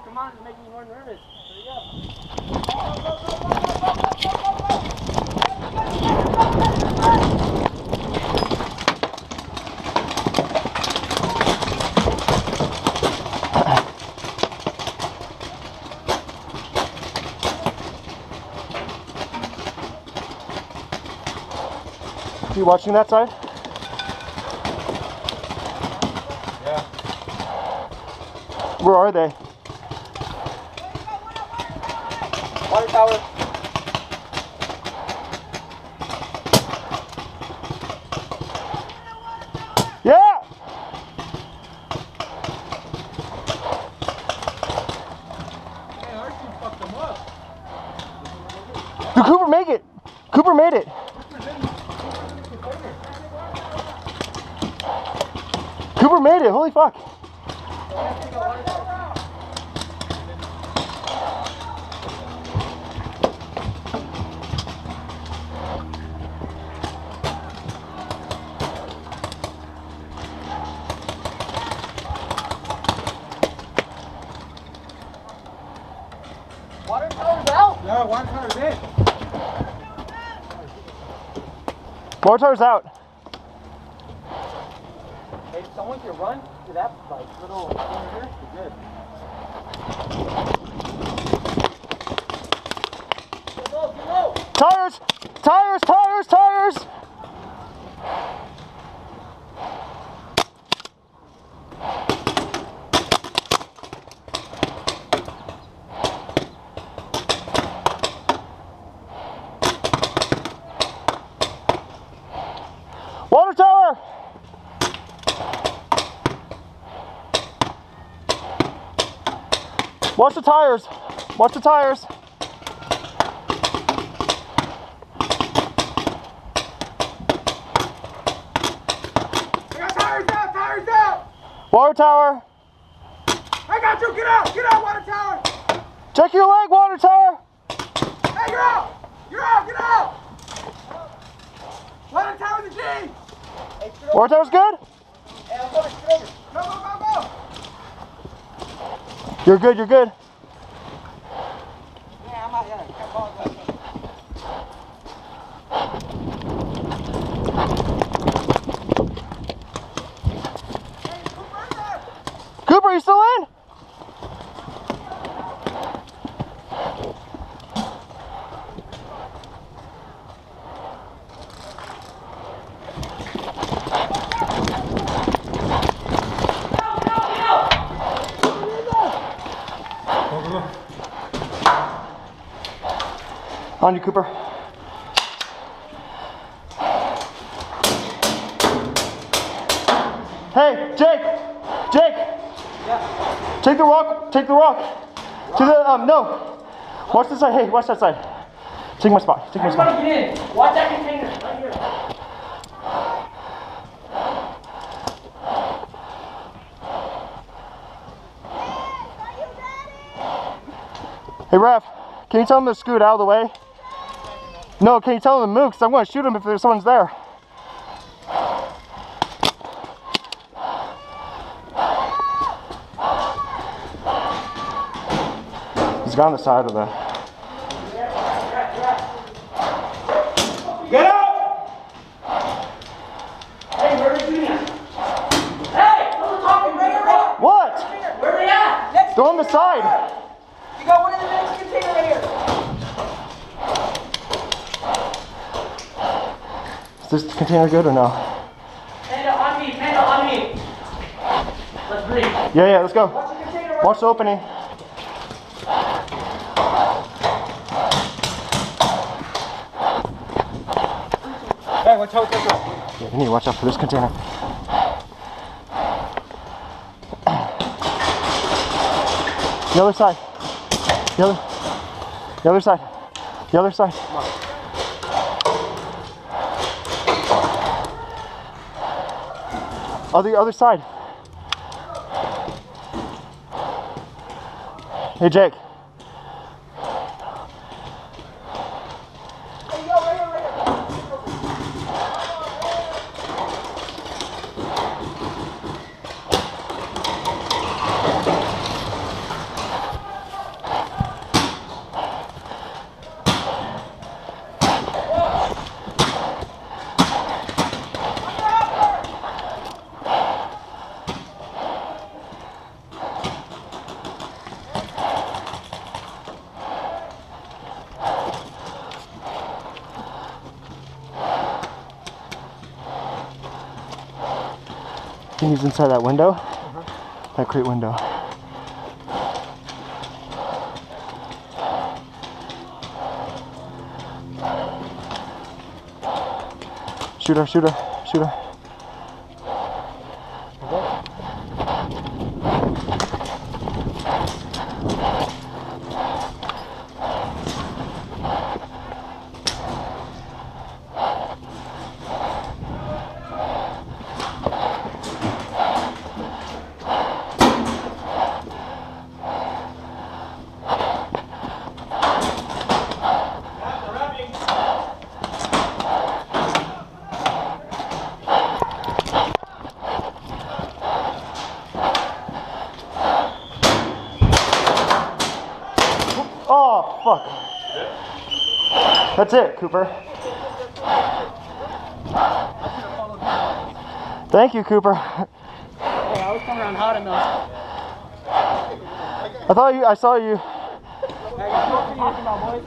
Come on, it's making me more nervous. There you go. You watching that side? Yeah. Where are they? Water tower. Yeah! Hey, Archie fucked them up. Did Cooper make it? Cooper made it. Cooper made it, holy fuck. Water tower's out? Yeah, water tower's in. Water tower's out. Hey, if someone can run to that like little thing here, we're good. Get low, get low! Tires! Tires! Tires! Tires! Water tower! Watch the tires. Watch the tires. I got tires out! Tires out! Water tower. I got you! Get out! Get out, water tower! Check your leg, water tower. Hey, you're out! You're out! Get out! Water tower's a G! Hey, Water tower's good? hey, I'm going straight over. Go, go, go, go! You're good, you're good. Yeah, I'm out here. Come on, go. Cooper, you still in? On you, Cooper. Hey, Jake! Jake! Yeah. Take the rock, take the rock. To the, no. Watch this side, hey, watch that side. Take my spot, take my spot. Everybody get in. Watch that container right here. Hey, ref, can you tell him to scoot out of the way? No, can you tell him to move? Because I'm going to shoot him if there's someone's there. He's got on the side of the... Get up! Hey, where are they shooting at? Hey! Someone's talking right here! What? Where are they at? Next They're on the side. You got one in the next container right here. Is this container good or no? Panda on me, Panda on me. Let's breathe. Yeah, let's go. Watch the container. Watch the opening. Hey, watch out, watch out. Yeah, you need to watch out for this container. The other side. The other side. The other side. Other side. Hey, Jake. I think he's inside that window. That crate window. Shoot her, shoot her, shoot her. Oh, fuck. That's it, Cooper. Thank you, Cooper. Hey, I was coming around hot enough. I saw you. Hey, you talking about, boys?